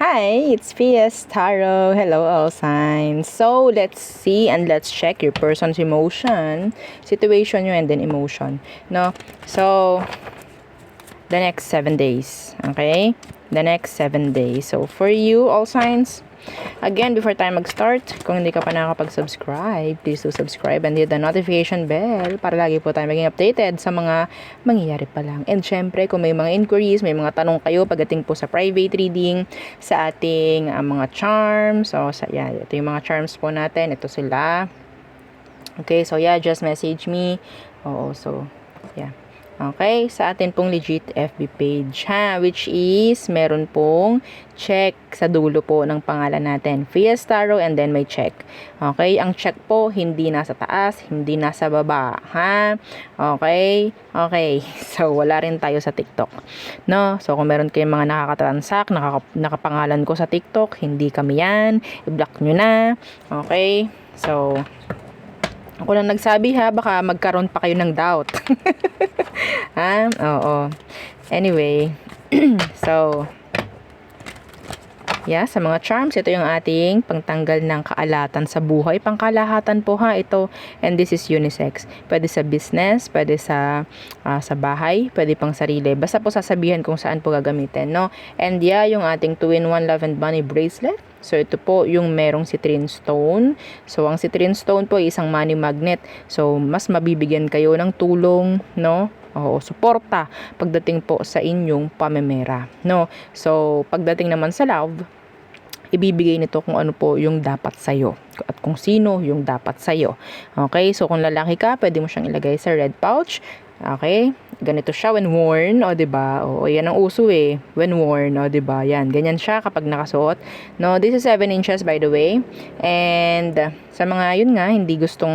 Hi, it's PS Tarot. Hello, all signs. So, let's see and let's check your person's emotion, situation nyo, and then emotion. No? So, the next 7 days. Okay? The next 7 days. So, for you, all signs, again, before tayo mag-start, kung hindi ka pa nakakapag-subscribe, please do subscribe and hit the notification bell para lagi po tayo maging updated sa mga mangyayari pa lang. And syempre, kung may mga inquiries, may mga tanong kayo pagdating po sa private reading, sa ating mga charms, so yan, ito yung mga charms po natin, ito sila. Okay, so yeah, just message me. Oo, so, yeah. Okay, sa atin pong legit FB page ha, which is meron pong check sa dulo po ng pangalan natin, PS Tarot, and then may check. Okay, ang check po hindi nasa taas, hindi nasa baba ha. Okay, okay. So wala rin tayo sa TikTok. No, so kung meron kayong mga nakakatransact, nakapangalan ko sa TikTok, hindi kami yan. I-block nyo na. Okay, so ako lang nagsabi ha, baka magkaroon pa kayo ng doubt. Ha? Oo. Anyway, so, yeah, sa mga charms, ito yung ating pangtanggal ng kaalatan sa buhay. Pangkalahatan po ha, ito. And this is unisex. Pwede sa business, pwede sa bahay, pwede pang sarili. Basta po sasabihin kung saan po gagamitin, no? And yeah, yung ating 2-in-1 Love and Money bracelet. So, ito po yung merong citrine stone. So, ang citrine stone po ay isang money magnet. So, mas mabibigyan kayo ng tulong, no? O suporta pagdating po sa inyong pamemera, no? So, pagdating naman sa love, ibibigay nito kung ano po yung dapat sa'yo at kung sino yung dapat sa'yo. Okay? So, kung lalaki ka, pwede mo siyang ilagay sa red pouch. Okay? Ganito siya when worn, o diba? O yan ang uso eh, when worn, o diba? Yan, ganyan siya kapag nakasuot. No, this is 7 inches by the way. And sa mga yun nga, hindi gustong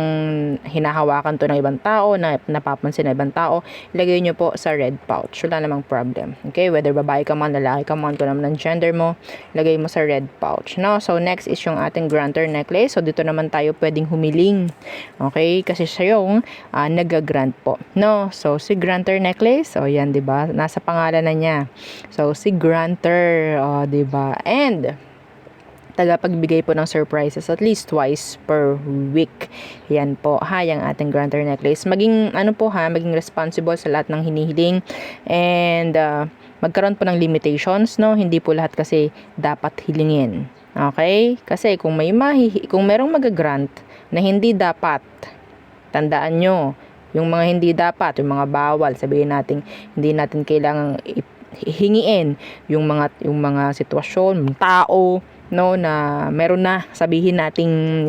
hinahawakan to ng ibang tao, na napapansin ng ibang tao, ilagay nyo po sa red pouch. Wala namang problem. Okay? Whether babae ka man, lalaki ka man, kung naman ang gender mo, ilagay mo sa red pouch. No? So, next is yung ating granter necklace. So, dito naman tayo pwedeng humiling. Okay? Kasi siya yung nag-grant po. No? So, si granter necklace, o yan, diba? Nasa pangalan na niya. So, si granter, o diba? And, tagapagbigay po ng surprises at least twice per week. Yan po ha, yung ating granter necklace. Maging ano po ha, maging responsible sa lahat ng hinihiling and magkaroon po ng limitations, no? Hindi po lahat kasi dapat hilingin. Okay? Kasi kung merong mag-grant na hindi dapat, tandaan nyo, yung mga hindi dapat, yung mga bawal, sabihin natin, hindi natin kailangang hingiin yung mga sitwasyon, yung tao, no, na meron na, sabihin nating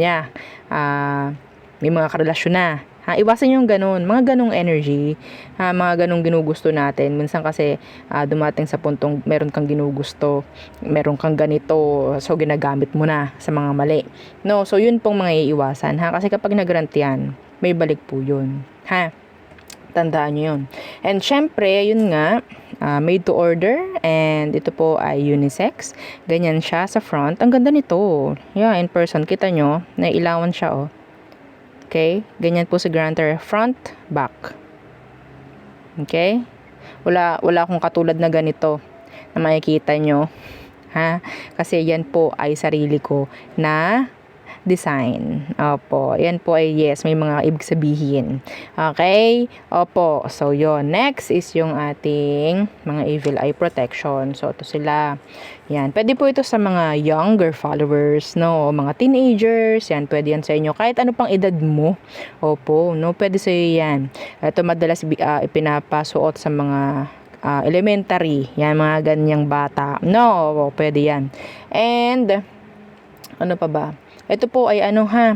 may mga karelasyon na ha, iwasan yung ganun, mga ganung energy ha, mga ganung ginugusto natin. Minsan kasi dumating sa puntong meron kang ginugusto, meron kang ganito, so ginagamit mo na sa mga mali, no, so yun pong mga iiwasan ha, kasi kapag nagrant yan, may balik po yun ha, tandaan nyo yun. And syempre, yun nga, made to order, and ito po ay unisex. Ganyan siya sa front. Ang ganda nito. Yeah, in person, kita nyo, nailawan siya, oh. Okay? Ganyan po si granter, front, back. Okay? Wala akong katulad na ganito na makikita nyo. Ha? Kasi yan po ay sarili ko na design. Opo. Yan po ay yes, may mga ibig sabihin. Okay? Opo. So, yon. Next is yung ating mga evil eye protection. So, ito sila. Yan. Pwede po ito sa mga younger followers, no? O mga teenagers. Yan. Pwede yan sa inyo. Kahit ano pang edad mo. Opo. No? Pwede sa iyo yan. Ito madalas ipinapasuot sa mga elementary. Yan. Mga ganyang bata. No? Opo. Pwede yan. And, ano pa ba? Ito po ay ano ha,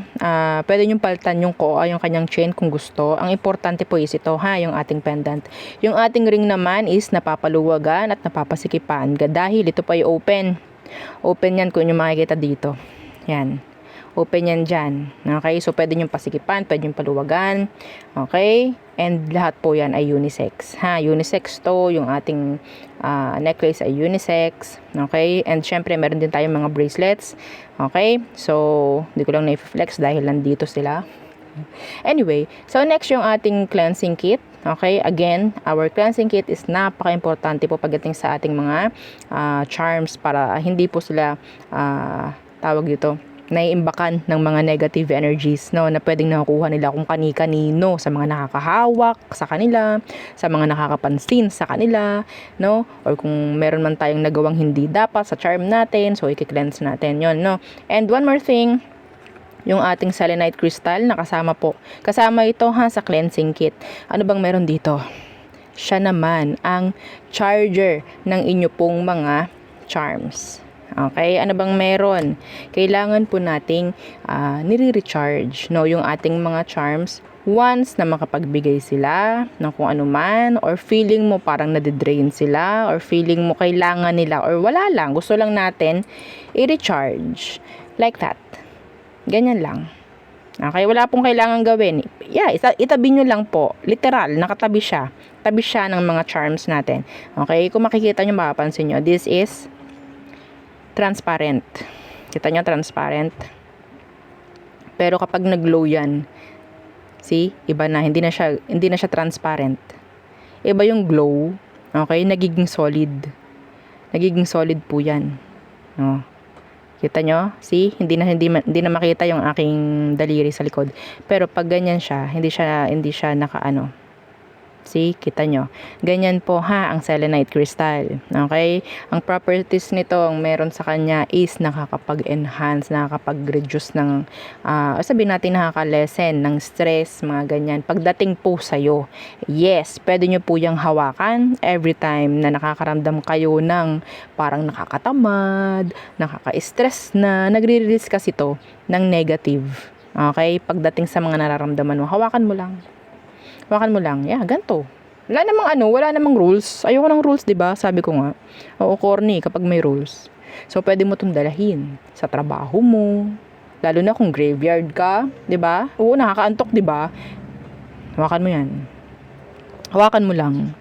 pwede nyong palitan yung kanyang chain kung gusto. Ang importante po is ito ha, yung ating pendant. Yung ating ring naman is napapaluwagan at napapasikipan. Dahil ito po ay open. Open yan kung nyo makikita dito. Yan. Open yan dyan. Okay? So, pwede nyong pasikipan, pwede nyong paluwagan. Okay? And lahat po yan ay unisex. Ha? Unisex to. Yung ating necklace ay unisex. Okay? And syempre, meron din tayong mga bracelets. Okay? So, hindi ko lang na-flex dahil nandito sila. Anyway, so next yung ating cleansing kit. Okay, again, our cleansing kit is napaka-importante po pagdating sa ating mga charms para hindi po sila tawag dito, naiimbakan ng mga negative energies, no, na pwedeng nakukuha nila kung kani-kanino, sa mga nakakahawak sa kanila, sa mga nakakapansin sa kanila, no, or kung meron man tayong nagawang hindi dapat sa charm natin, so i-cleanse natin yon, no. And one more thing, yung ating selenite crystal na kasama po. Kasama ito sa cleansing kit. Ano bang meron dito? Siya naman ang charger ng inyo pong mga charms. Okay, ano bang meron? Kailangan po nating nire-recharge, no, yung ating mga charms once na makapagbigay sila ng kung ano man, or feeling mo parang nadidrain sila, or feeling mo kailangan nila, or wala lang, gusto lang natin i-recharge. Like that. Ganyan lang. Okay, wala pong kailangan gawin. Yeah, itabi nyo lang po. Literal, nakatabi siya. Tabi siya ng mga charms natin. Okay, kung makikita nyo, mapapansin nyo, this is transparent. Kita nyo, transparent. Pero kapag nag-glow yan, see, iba na, hindi na siya transparent. Iba yung glow. Okay, nagiging solid. Nagiging solid po yan. No. Kita nyo? See? Hindi na makita yung aking daliri sa likod. Pero pag ganyan siya, hindi siya nakaano. See? Kita nyo? Ganyan po ang selenite crystal. Okay? Ang properties nito, ang meron sa kanya is nakakapag-enhance, nakakapag-reduce ng, sabihin natin nakaka-lessen ng stress, mga ganyan. Pagdating po sa'yo, yes, pwede nyo po yung hawakan every time na nakakaramdam kayo ng parang nakakatamad, nakaka-stress na, nagre-release kasi to ng negative. Okay? Pagdating sa mga nararamdaman mo, hawakan mo lang. Hawakan mo lang. Yeah, ganito. Wala namang rules. Ayoko ng rules, 'di ba? Sabi ko nga. Oo, corny kapag may rules. So pwede mo 'tong dalahin sa trabaho mo. Lalo na kung graveyard ka, 'di ba? Oo, nakakaantok, 'di ba? Hawakan mo 'yan. Hawakan mo lang.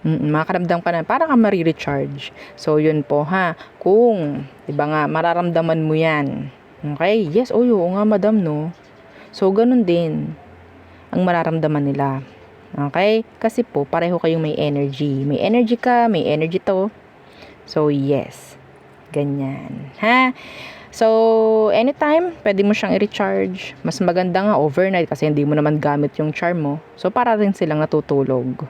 Makaramdam ka na, para ka marirecharge. So, yun po kung, 'di ba nga, mararamdaman mo 'yan. Okay? Yes, oo nga, madam, no? So, ganun din ang mararamdaman nila. Okay? Kasi po, pareho kayong may energy. May energy ka, may energy to. So, yes. Ganyan. So, anytime, pwede mo siyang i-recharge. Mas maganda nga overnight kasi hindi mo naman gamit yung charm mo. So, para rin silang natutulog.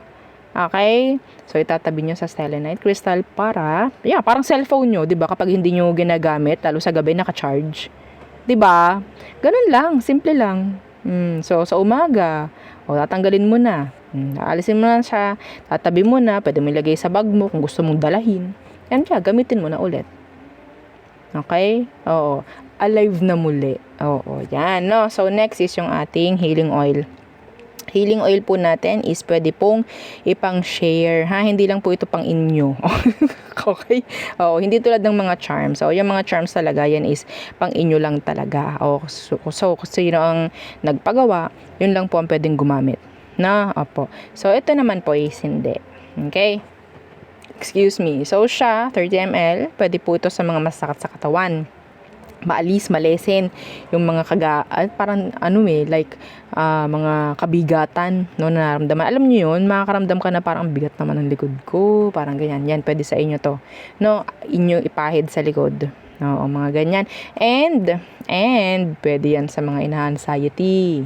Okay? So, itatabi nyo sa selenite crystal para, parang cellphone nyo, diba? Kapag hindi nyo ginagamit, lalo sa gabi, naka-charge. Diba? Ganun lang, simple lang. So, sa umaga, tatanggalin mo na. Aalisin mo na siya, tatabi mo na, pwede mo ilagay sa bag mo kung gusto mong dalahin. Yan siya, gamitin mo na ulit. Okay? Oo. Alive na muli. Oo, yan, no? So, next is yung ating healing oil. Healing oil po natin is pwede pong ipang-share, hindi lang po ito pang inyo. Okay? Oo, hindi tulad ng mga charms. So, yung mga charms talaga, yan is pang inyo lang talaga. So kung sino ang nagpagawa, yun lang po ang pwedeng gumamit. Opo. So, ito naman po is hindi. Okay? Excuse me. So, siya, 30 ml, pwede po ito sa mga masakit sa katawan. Maalis, malesen yung mga parang mga kabigatan, no, na nararamdaman. Alam niyo yun, makakaramdam ka na parang bigat naman ang likod ko, parang ganyan. Yan, pwede sa inyo to. No, inyo ipahid sa likod. No, mga ganyan. And pwede yan sa mga ina-anxiety.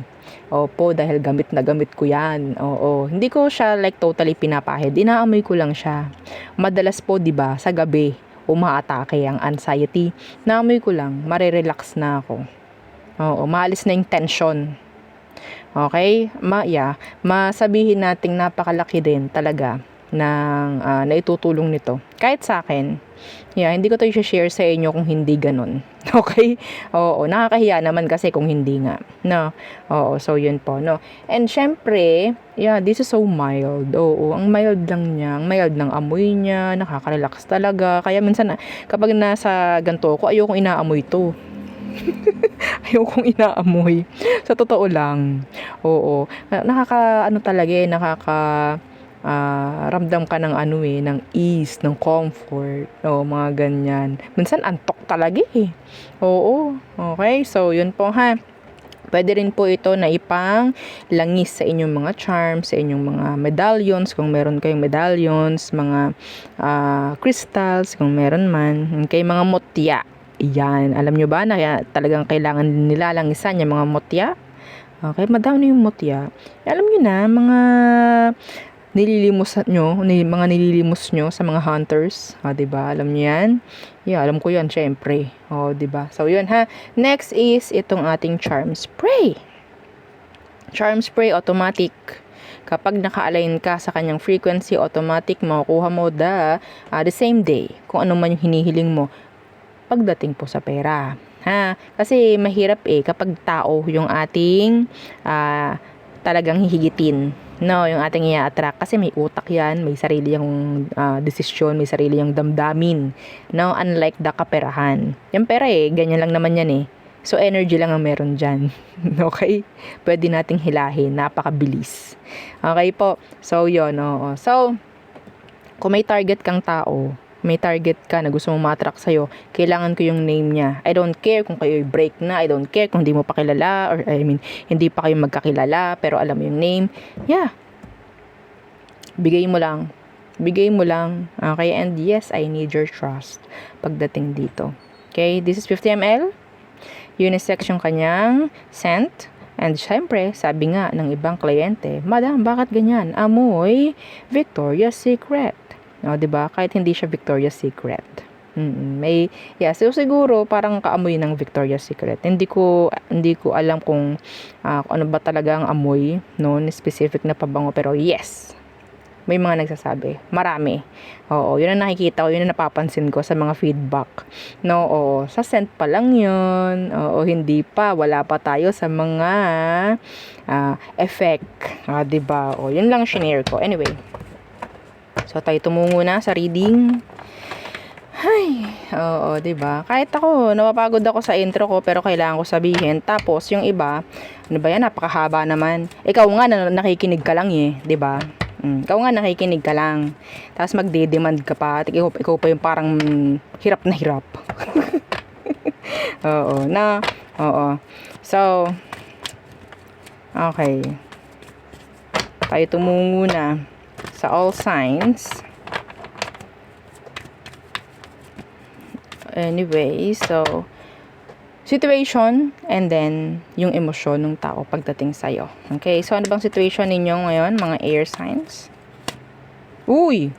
Opo, dahil gamit na gamit ko yan. Oo, hindi ko siya totally pinapahid. Inaamoy ko lang siya. Madalas po, 'di ba, sa gabi umaatake ang anxiety. Naamoy ko lang, marirelax na ako. Oo, maalis na yung tension. Okay? Masabihin nating napakalaki din talaga ng naitutulong nito. Kahit sa akin, hindi ko to i-share sa inyo kung hindi ganun. Okay? Oo, nakakahiya naman kasi kung hindi nga. No? Oo, so yun po, no? And syempre, this is so mild. Oo, ang mild lang niya. Ang mild ng amoy niya, nakaka-relax talaga. Kaya minsan, kapag nasa ganito ako, ayokong inaamoy to. Ayokong inaamoy. Sa totoo lang. Oo. Ramdam ka ng ng ease, ng comfort, mga ganyan. Minsan antok talaga eh. Oo, okay, so yun po Pwede rin po ito na ipang langis sa inyong mga charms, sa inyong mga medallions, kung meron kayong medallions, mga crystals, kung meron man. Okay, mga mutya. Yan, alam nyo ba na talagang kailangan nila langisan yung mga mutya? Okay, madami yung mutya. Alam nyo na, mga nililimos nyo, mga nililimos nyo sa mga hunters. Diba? Alam nyo yan? Yeah, alam ko yan, syempre. Diba? So, yun ha. Next is itong ating charm spray. Charm spray, automatic. Kapag naka-align ka sa kanyang frequency, automatic makukuha mo the same day. Kung ano man yung hinihiling mo pagdating po sa pera. Kasi mahirap kapag tao yung ating talagang hihigitin. No, yung ating i-attract kasi may utak yan, may sarili yung desisyon, may sarili yung damdamin. No, unlike the kaperahan. Yung pera ganyan lang naman yan So, energy lang ang meron dyan. Okay? Pwede nating hilahin. Napakabilis. Okay po. So, yun. So, kung may target kang tao, may target ka na gusto mong ma-attract sa'yo, kailangan ko yung name niya. I don't care kung kayo break na, I don't care kung hindi mo pa kilala, or hindi pa kayo magkakilala, pero alam mo yung name. Yeah. Bigay mo lang. Bigay mo lang. Okay? And yes, I need your trust pagdating dito. Okay? This is 50 ml. Unisex yung kanyang scent. And syempre, sabi nga ng ibang kliyente, Madam, bakit ganyan? Amoy Victoria's Secret. Diba? Kahit hindi siya Victoria's Secret. So siguro parang kaamoy ng Victoria's Secret. Hindi ko alam kung ano ba talaga ang amoy, specific na pabango, pero yes. May mga nagsasabi. Marami. Yun ang nakikita ko, yun ang napapansin ko sa mga feedback. Sa scent pa lang yun. Hindi pa, wala pa tayo sa mga effect. Diba? Yun lang shinare ko. Anyway. So, tayo tumungo na sa reading. Ay, diba? Kahit ako, napapagod ako sa intro ko, pero kailangan ko sabihin. Tapos, yung iba, ano ba yan? Napakahaba naman. Ikaw nga, nakikinig ka lang diba? Ikaw nga, nakikinig ka lang. Tapos, magde-demand ka pa. Ikaw pa yung parang hirap na hirap. So, okay. Tayo tumungo na sa all signs. Anyway, so situation and then yung emosyon ng tao pagdating sa'yo. Okay, so ano bang situation ninyo ngayon, mga air signs? Uy!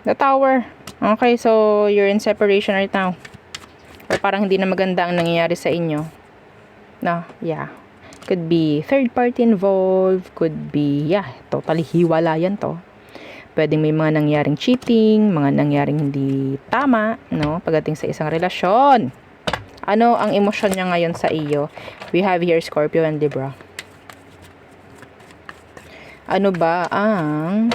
The Tower. Okay, so you're in separation right now. Or parang hindi na maganda ang nangyayari sa inyo. Yeah. Could be third party involved, could be, totally hiwala yan to. Pwedeng may mga nangyaring cheating, mga nangyaring hindi tama, pagdating sa isang relasyon. Ano ang emosyon niya ngayon sa iyo? We have here Scorpio and Libra. Ano ba ang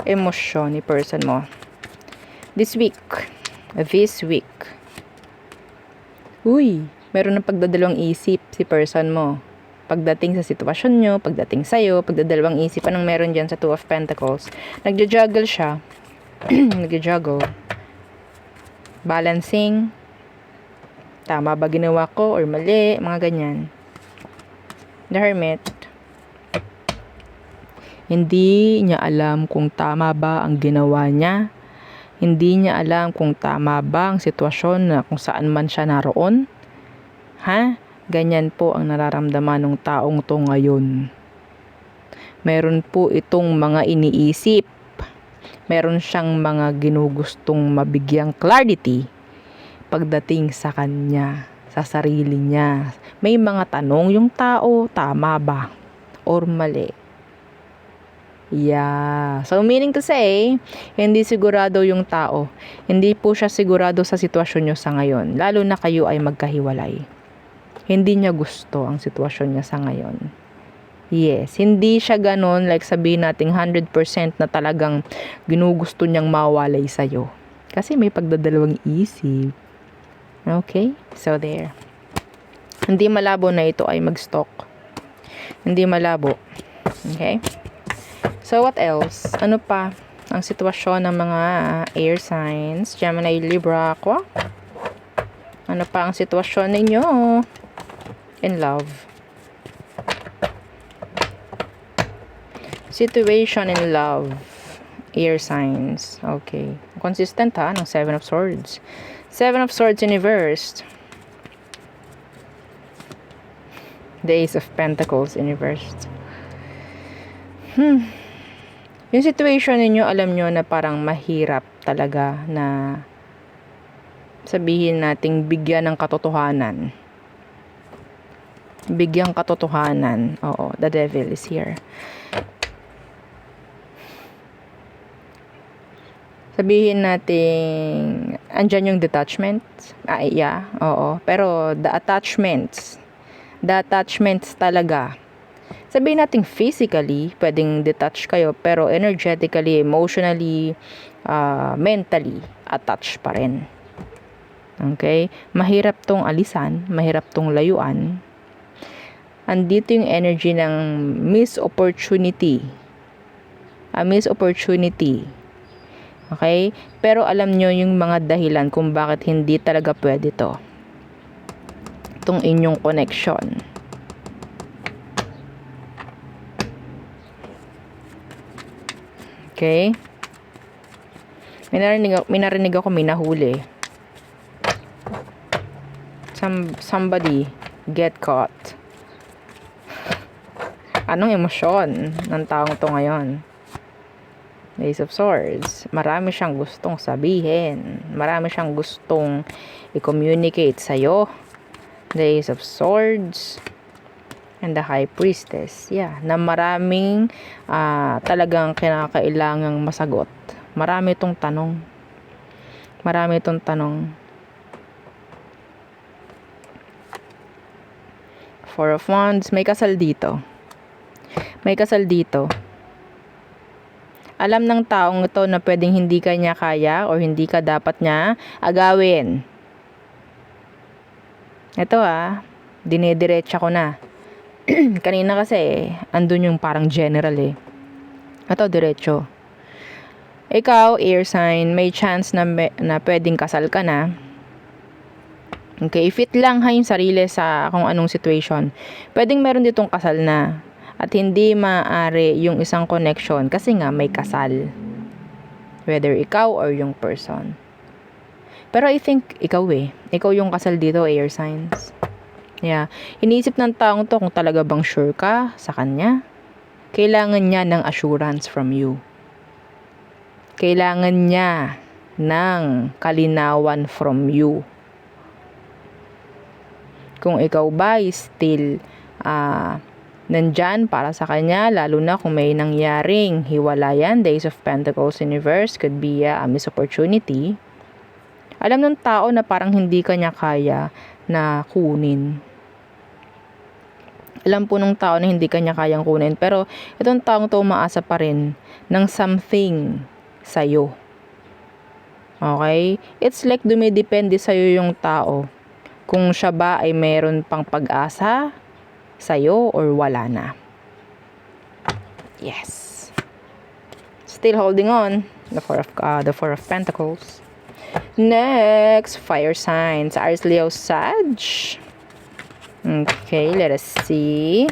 emosyon ni person mo this week? Uy, meron ng pagdadalawang isip si person mo. Pagdating sa sitwasyon nyo, pagdating sa'yo, pagdadalawang isip. Anong meron dyan sa Two of Pentacles? Nagja-juggle siya. Nagja-juggle. Balancing. Tama ba ginawa ko or mali? Mga ganyan. The Hermit. Hindi niya alam kung tama ba ang ginawa niya. Hindi niya alam kung tama ba ang sitwasyon na kung saan man siya naroon. Ganyan po ang nararamdaman ng taong to ngayon. Meron po itong mga iniisip. Meron siyang mga ginugustong mabigyang clarity pagdating sa kanya, sa sarili niya. May mga tanong yung tao, tama ba or mali? So meaning to say, hindi sigurado yung tao. Hindi po siya sigurado sa sitwasyon nyo sa ngayon. Lalo na kayo ay magkahiwalay. Hindi niya gusto ang sitwasyon niya sa ngayon. Yes, hindi siya ganun, like sabihin natin 100% na talagang ginugusto niyang mawalay sa'yo. Kasi may pagdadalawang isip. Okay? So there. Hindi malabo na ito ay mag-stalk. Hindi malabo. Okay? So, what else? Ano pa ang sitwasyon ng mga air signs? Gemini, Libra, Aqua? Ano pa ang sitwasyon ninyo in love? Situation in love. Air signs. Okay. Consistent ha, ng 7 of Swords. 7 of Swords in reversed. The Ace of Pentacles in reversed. Yung situation ninyo, alam nyo na parang mahirap talaga na sabihin nating bigyan ng katotohanan. Bigyang katotohanan. Oo, the devil is here. Sabihin natin, andyan yung detachment. Yeah, oo. Pero the attachments talaga. Sabihin natin physically, pwedeng detach kayo, pero energetically, emotionally, mentally, attached pa rin. Okay? Mahirap tong alisan, mahirap tong layuan. Andito yung energy ng missed opportunity. A missed opportunity. Okay? Pero alam nyo yung mga dahilan kung bakit hindi talaga pwede to. Itong inyong connection. Okay? May narinig ako, may nahuli. Somebody get caught. Anong emosyon ng taong to ngayon? Ace of Swords. Marami siyang gustong sabihin. Marami siyang gustong i-communicate sa'yo. The Ace of Swords. And the High Priestess. Yeah. Na maraming talagang kinakailangang masagot. Marami itong tanong. Marami itong tanong. Four of Wands. May kasal dito. May kasal dito. Alam ng taong ito na pwedeng hindi ka niya kaya or hindi ka dapat niya agawin. Ito dinidiretsa ko na. Kanina kasi andun yung parang general Ito diretso. Ikaw, air sign, may chance na pwedeng kasal ka na. Okay, fit lang yung sarili sa kung anong situation. Pwedeng meron ditong kasal na. At hindi maaari yung isang connection kasi nga may kasal. Whether ikaw or yung person. Pero I think ikaw Ikaw yung kasal dito, air signs. Yeah. Iniisip ng taong to kung talaga bang sure ka sa kanya. Kailangan niya ng assurance from you. Kailangan niya ng kalinawan from you. Kung ikaw ba is still nandyan para sa kanya, lalo na kung may nangyaring hiwalayan, the Ace of Pentacles in reverse could be a missed opportunity. Alam ng tao na parang hindi kanya kaya na kunin. Alam po ng tao na hindi kanya kayang kunin, pero itong taong to umaasa pa rin ng something sa'yo. Okay? It's like dumidepende sa'yo yung tao. Kung siya ba ay meron pang pag-asa sa'yo or wala na. Yes. Still holding on. The Four of Pentacles. Next, fire signs. Aries, Leo, Sag. Okay, let us see.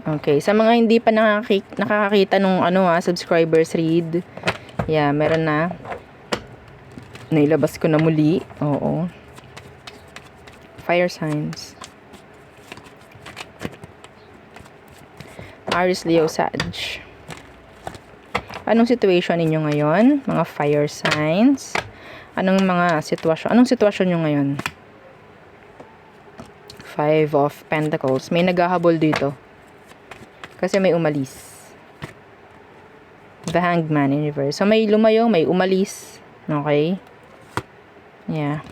Okay, sa mga hindi pa nakakakita nung subscribers read. Yeah, meron na. Nailabas ko na muli. Oo. Fire signs. Aries, Leo, Sag. Anong situation ninyo ngayon? Mga fire signs. Anong sitwasyon nyo ngayon? Five of Pentacles. May naghahabol dito. Kasi may umalis. The Hanged Man in reverse. So, may lumayo, may umalis. Okay? Yeah.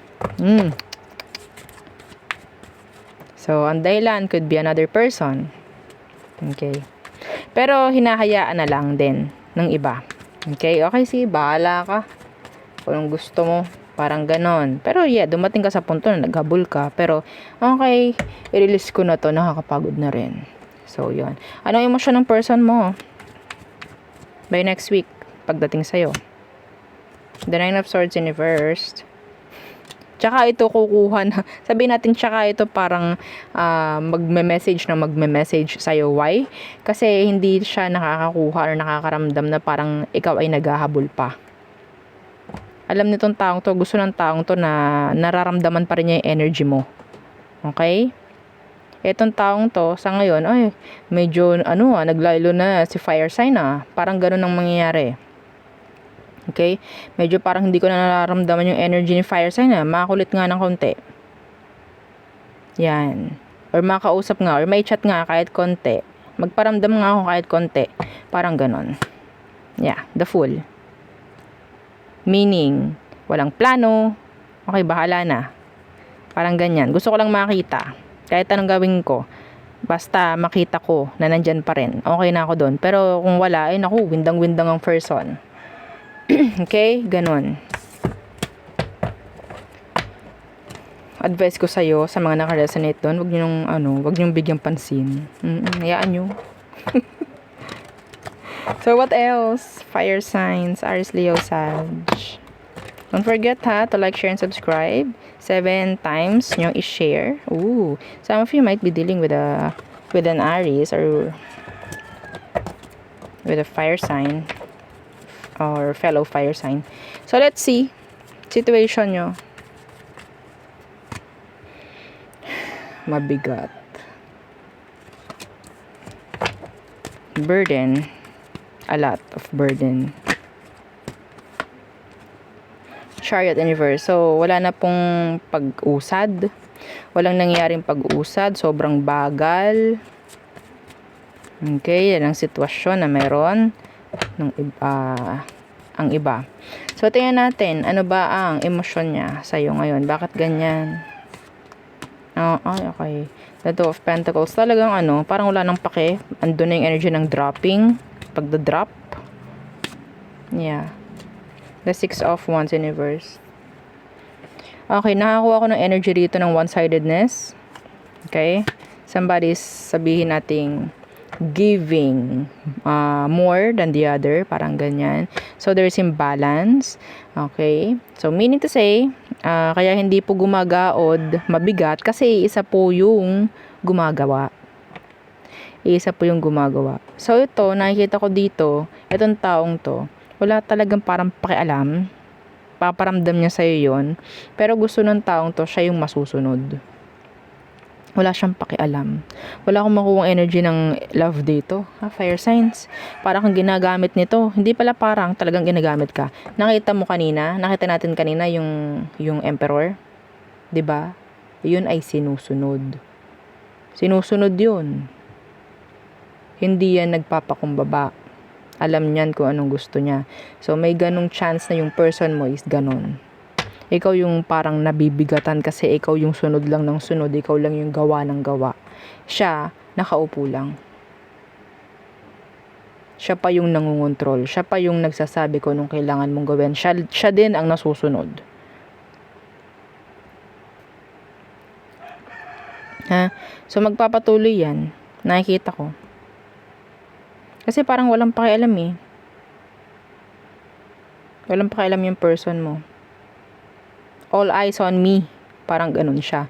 So, ang dahilan could be another person. Okay. Pero, hinahayaan na lang din ng iba. Okay? Okay, sige, bahala ka. Kung gusto mo, parang ganon. Pero, yeah, dumating ka sa punto na naghabol ka. Pero, okay, i-release ko na to, nakakapagod na rin. So, yun. Anong emosyon ng person mo? By next week, pagdating sa'yo. The Nine of Swords in reversed. Tsaka ito kukuha na, sabihin natin tsaka ito parang magme-message sa'yo. Why? Kasi hindi siya nakakakuha or nakakaramdam na parang ikaw ay naghahabol pa. Alam nitong taong to, gusto ng taong to na nararamdaman pa rin niya yung energy mo. Okay? Etong taong to, sa ngayon, ay, medyo, naglaylo na si fire sign Parang ganun ang mangyayari. Okay? Medyo parang hindi ko na nararamdaman yung energy ni fire sign Makakulit nga ng konti. Yan. Or makausap nga, or may chat nga kahit konti. Magparamdam nga ako kahit konti. Parang ganun. Yeah, the Fool. Meaning, walang plano. Okay, bahala na. Parang ganyan. Gusto ko lang makita. Kahit anong gawin ko, basta makita ko na nandyan pa rin. Okay na ako doon. Pero kung wala, ay naku, windang-windang ang person. Okay? Ganon. Advice ko sa'yo, sa mga nakaresonate doon, wag nyo bigyang pansin. Hayaan nyo. So, what else? Fire signs, Aries, Leo, Sag. Don't forget to like, share, and subscribe. 7 times nyo i-share. Ooh, some of you might be dealing with an Aries or with a fire sign or fellow fire sign. So, let's see. Situation nyo. Mabigat. Burden. A lot of burden. Chariot Universe. So, wala na pong pag-usad. Walang nangyaring pag-usad. Sobrang bagal. Okay, yan ang sitwasyon na meron ng ang iba. So, tingnan natin, ano ba ang emosyon niya sa'yo ngayon? Bakit ganyan? Okay. The Two of Pentacles. Talagang parang wala nang pake. Andun na yung energy ng dropping. Pagda-drop. Yeah. The Six of Wands Universe. Okay, nakakuha ko ng energy dito ng one-sidedness. Okay? Somebody's sabihin nating giving more than the other. Parang ganyan. So, there's imbalance. Okay? So, meaning to say, kaya hindi po gumagaod, mabigat, kasi isa po yung gumagawa. Isa po yung gumagawa. So, ito, nakikita ko dito, itong taong to, wala talagang parang pakialam. Paparamdam niya sa'yo yun. Pero gusto ng taong to, siya yung masusunod. Wala siyang pakialam. Wala akong makuha energy ng love dito. Fire signs. Parang kang ginagamit nito. Hindi pala parang talagang ginagamit ka. Nakita natin kanina yung Emperor. 'Di ba? Yun ay sinusunod. Sinusunod yun. Hindi yan nagpapakumbaba. Alam niyan kung anong gusto niya. So, may ganong chance na yung person mo is ganon. Ikaw yung parang nabibigatan kasi ikaw yung sunod lang ng sunod. Ikaw lang yung gawa ng gawa. Siya, nakaupo lang. Siya pa yung nangungontrol. Siya pa yung nagsasabi ko nung kailangan mong gawin. Siya din ang nasusunod. So, magpapatuloy yan. Nakikita ko. Kasi parang walang pakialam Walang pakialam yung person mo. All eyes on me. Parang ganun siya.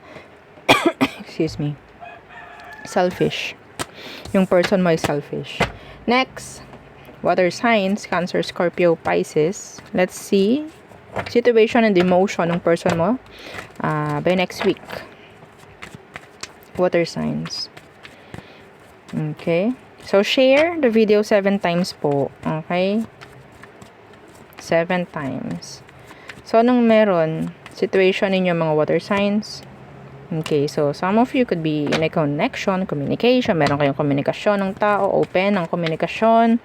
Excuse me. Selfish. Yung person mo is selfish. Next. Water signs. Cancer, Scorpio, Pisces. Let's see. Situation and emotion ng person mo. By next week. Water signs. Okay. So, share the video 7 times po. Okay? 7 times. So, anong meron? Situation ninyo mga water signs. Okay, so some of you could be in a connection, communication. Meron kayong komunikasyon ng tao. Open ang komunikasyon.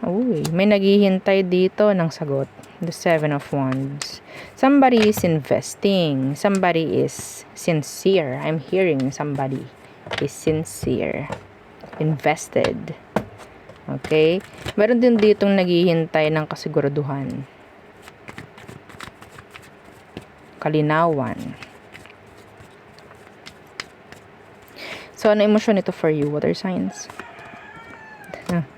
Uy, may naghihintay dito ng sagot. The 7 of Wands. Somebody is investing. Somebody is sincere. I'm hearing somebody is sincere. Invested. Okay? Meron din ditong naghihintay ng kasiguraduhan. Kalinawan. So, ano emosyon ito for you, water signs?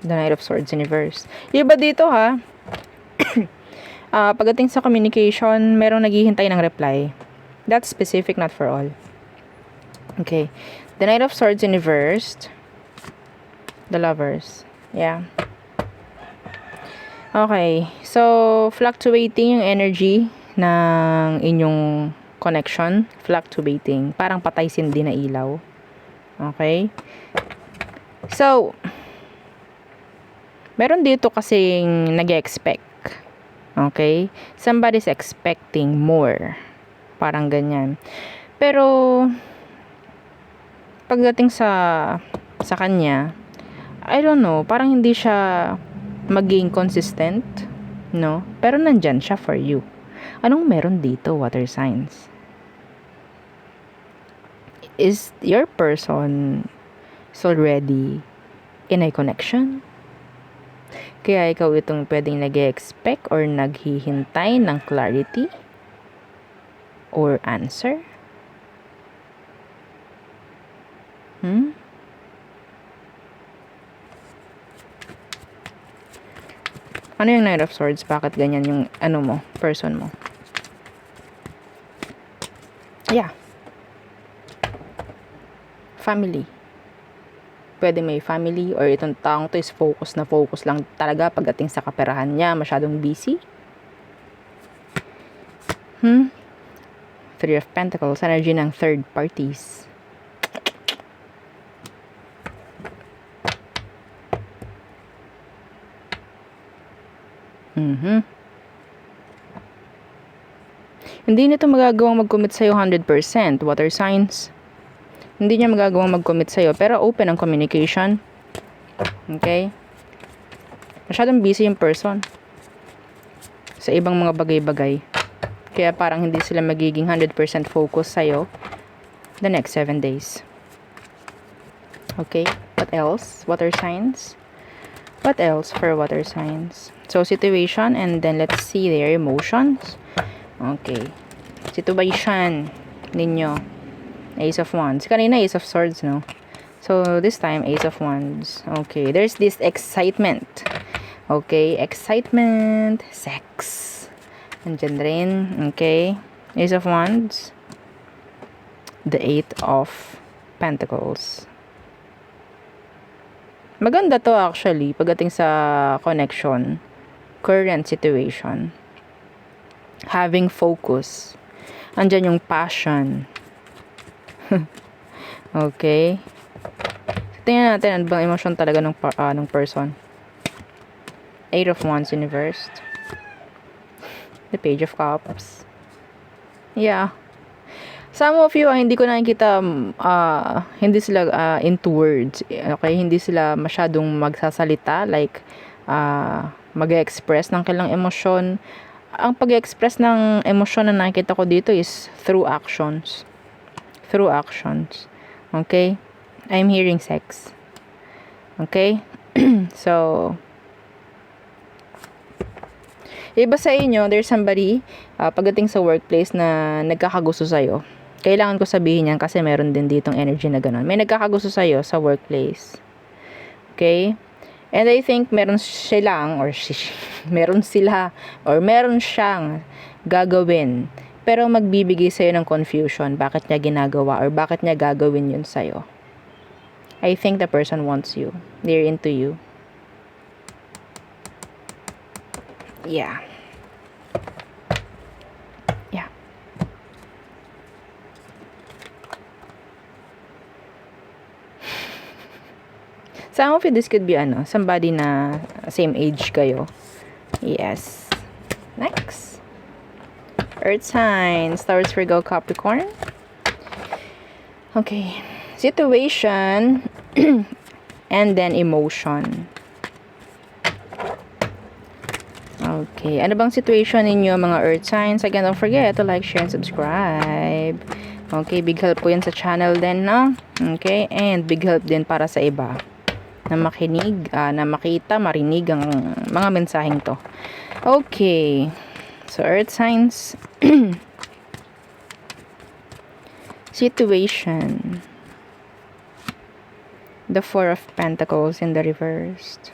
The Knight of Swords Universe. Iba dito Pagdating sa communication, merong naghihintay ng reply. That's specific, not for all. Okay. The Knight of Swords in reversed. The Lovers. Yeah. Okay. So, fluctuating yung energy ng inyong connection. Fluctuating. Parang patay sindi na ilaw. Okay. So, meron dito kasing nag-expect. Okay? Somebody's expecting more. Parang ganyan. Pero, pagdating sa kanya, I don't know, parang hindi siya maging consistent, no? Pero nandyan siya for you. Anong meron dito, water signs? Is your person is already in a connection? Kaya ikaw itong pwedeng nag-expect or naghihintay ng clarity or answer? Ano yung Knight of Swords? Bakit ganyan yung person mo? Yeah. Family. Pwede may family or itong taong to is focus lang talaga pagdating sa kaperahan niya. Masyadong busy. Three of Pentacles. Energy ng third parties. Hindi nito magagawang mag-commit sa'yo 100%, water signs. Hindi niya magagawang mag-commit sa'yo, pero open ang communication. Okay? Masyadong busy yung person sa ibang mga bagay-bagay. Kaya parang hindi sila magiging 100% focus sa'yo the next 7 days. Okay? What else? Water signs? What else for water signs? So, situation, and then let's see their emotions. Okay. Situation ninyo. Ace of Wands. Kanina, Ace of Swords, no? So, this time, Ace of Wands. Okay. There's this excitement. Okay. Excitement. Sex. Andyan rin. Okay. Ace of Wands. The Eight of Pentacles. Maganda to actually pagdating sa connection, current situation, having focus, andyan yung passion. Okay, so, tingnan natin ano bang emotion talaga ng person. Eight of Wands inversed, the Page of Cups. Yeah, some of you, hindi ko nakikita, hindi sila into words. Okay, hindi sila masyadong magsasalita, like, mag-express ng kailang emosyon. Ang pag-express ng emosyon na nakikita ko dito is through actions. Through actions. Okay? I'm hearing sex. Okay? So, iba sa inyo, there's somebody, pagdating sa workplace na nagkakagusto sa'yo. Kailangan ko sabihin yan kasi meron din ditong energy na gano'n. May nagkakagusto sa'yo sa workplace. Okay? And I think meron silang meron sila or meron siyang gagawin. Pero magbibigay sa'yo ng confusion. Bakit niya ginagawa or bakit niya gagawin yun sa'yo. I think the person wants you. They're into you. Yeah. Yeah. Some of you, this could be somebody na same age kayo. Yes. Next. Earth signs. Taurus, Virgo, Capricorn. Okay. Situation. And then emotion. Okay. Ano bang situation ninyo, mga Earth signs? Again, don't forget to like, share, and subscribe. Okay. Big help po yan sa channel din, no? Okay. And big help din para sa iba na makinig, na makita, marinig ang mga mensaheng to. Okay. So, Earth signs. Situation. The Four of Pentacles in the reversed.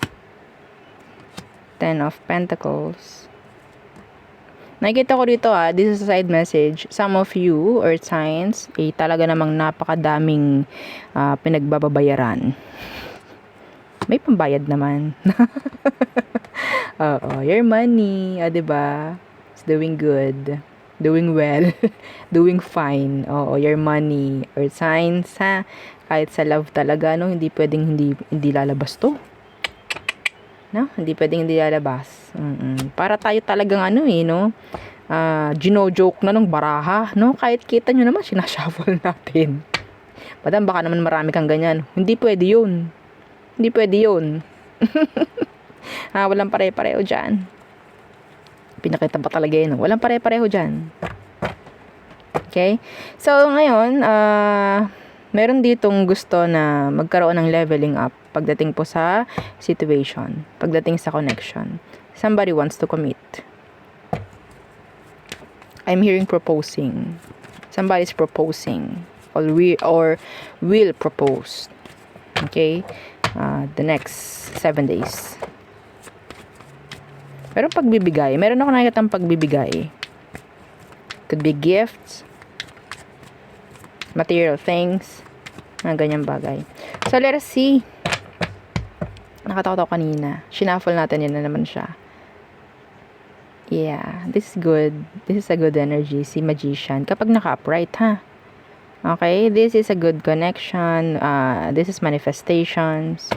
Ten of Pentacles. Nakikita ko dito this is a side message. Some of you, earth signs, talaga namang napakadaming pinagbabayaran. May pambayad naman. Oo, your money, diba? It's doing good. Doing well. Doing fine. Oo, your money. Earth signs, ha? Kahit sa love talaga, no? Hindi pwedeng hindi lalabas to. No? Hindi pwedeng hindi lalabas. Para tayo talagang no? Gino-joke na ng baraha, no? Kahit kita nyo naman, sinashuffle natin. Madam, baka naman marami kang ganyan. Hindi pwede yun. Hindi pwede yun. Walang pare-pareho dyan. Pinakita pa talaga yun. Walang pare-pareho dyan. Okay? So, ngayon, meron ditong gusto na magkaroon ng leveling up pagdating po sa situation, pagdating sa connection. Somebody wants to commit. I'm hearing proposing. Somebody's proposing or will propose. Okay? The next 7 days. Pero pagbibigay, meron ako nakikitang pagbibigay. Could be gifts, material things, mga ganyang bagay. So, let us see. Nakatakot ako kanina. Shuffle natin, yan na naman siya. Yeah, this is good. This is a good energy. Si Magician. Kapag naka-upright, ha? Okay, this is a good connection. This is manifestations.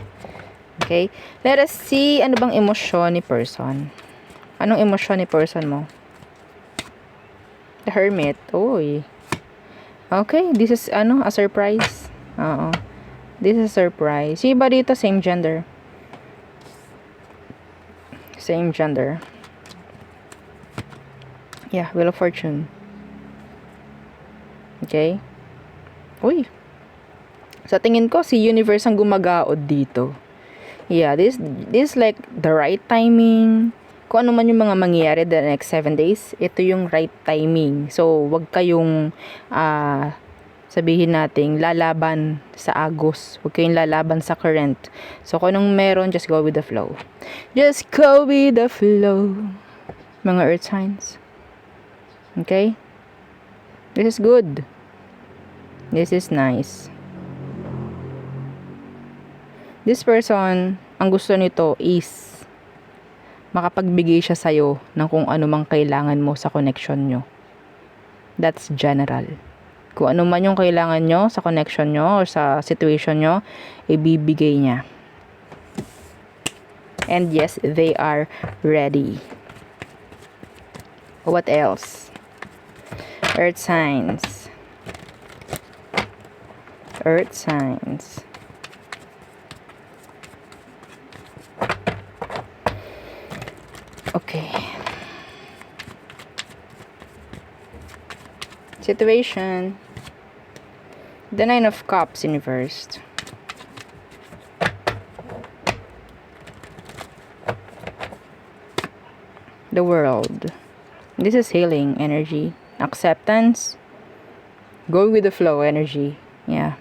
Okay, let us see ano bang emosyon ni person. Anong emosyon ni person mo? The Hermit. Oy. Okay, this is a surprise. Oo. This is a surprise. Si iba dito, same gender. Same gender. Yeah, Wheel of Fortune. Okay. Uy. Sa tingin ko, si Universe ang gumagaod dito. Yeah, this like the right timing. Kung ano man yung mga mangyayari the next 7 days, ito yung right timing. So, wag kayong sabihin nating lalaban sa agos. Huwag kayong lalaban sa current. So, kung anong meron, just go with the flow. Just go with the flow. Mga earth signs. Okay? This is good. This is nice. This person, ang gusto nito is makapagbigay siya sa'yo ng kung ano mang kailangan mo sa connection nyo. That's general. Kung ano man yung kailangan nyo sa connection nyo or sa situation nyo, ibibigay niya. And yes, they are ready. What else? Earth signs. Earth signs. Okay. Situation. The Nine of Cups in reversed. The World. This is healing energy. Acceptance. Go with the flow energy. Yeah.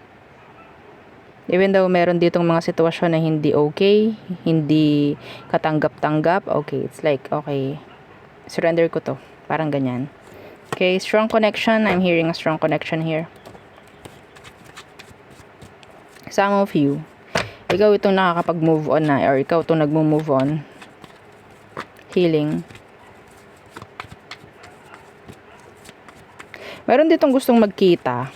Even though meron ditong mga sitwasyon na hindi okay, hindi katanggap-tanggap, okay, it's like, okay, surrender ko to. Parang ganyan. Okay, strong connection. I'm hearing a strong connection here. Some of you, ikaw itong nakakapag-move on na, or ikaw itong nag-move on. Healing. Meron ditong gustong magkita.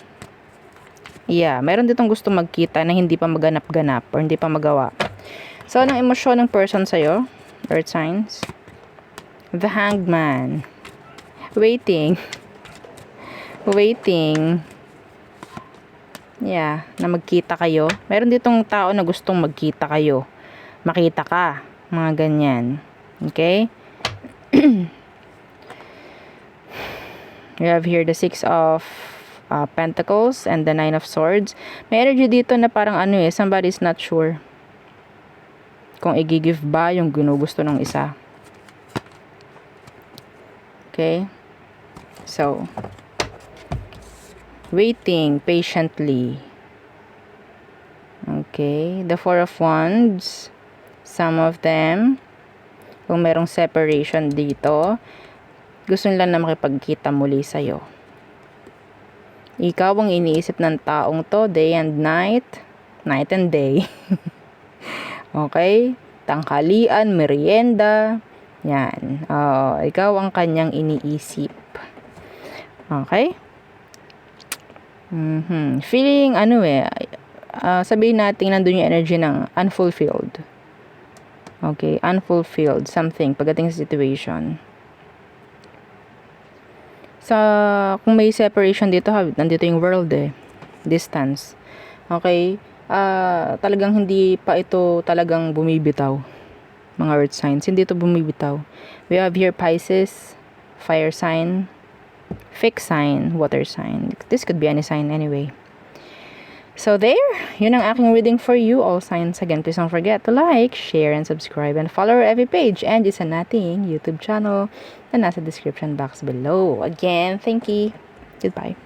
Yeah, meron ditong gustong magkita na hindi pa maganap-ganap or hindi pa magawa. So, anong emosyon ng person sa'yo? Earth signs. The Hanged Man. Waiting. Waiting. Yeah, na magkita kayo. Meron ditong tao na gustong magkita kayo. Makita ka. Mga ganyan. Okay? We have here the Six of Pentacles and the Nine of Swords. May energy dito na parang somebody's not sure kung i-give ba yung ginugusto ng isa. Okay? So, waiting patiently. Okay? The Four of Wands. Some of them, kung merong separation dito, Gusto nila na makipagkita muli sa'yo. Ikaw ang iniisip ng taong to, day and night and day. Okay? Tanghalian, merienda, yan. Ikaw ang kanyang iniisip. Okay? Feeling, sabihin natin nandun yung energy ng unfulfilled. Okay? Unfulfilled something pagdating sa situation. Kung may separation dito, nandito yung world distance. Okay? Talagang hindi pa ito talagang bumibitaw. Mga earth signs, hindi ito bumibitaw. We have here Pisces, fire sign, fixed sign, water sign. This could be any sign anyway. So there, yun ang aking reading for you, all signs. Again, please don't forget to like, share, and subscribe, and follow our every page and isa nating YouTube channel na nasa description box below. Again, thank you. Goodbye.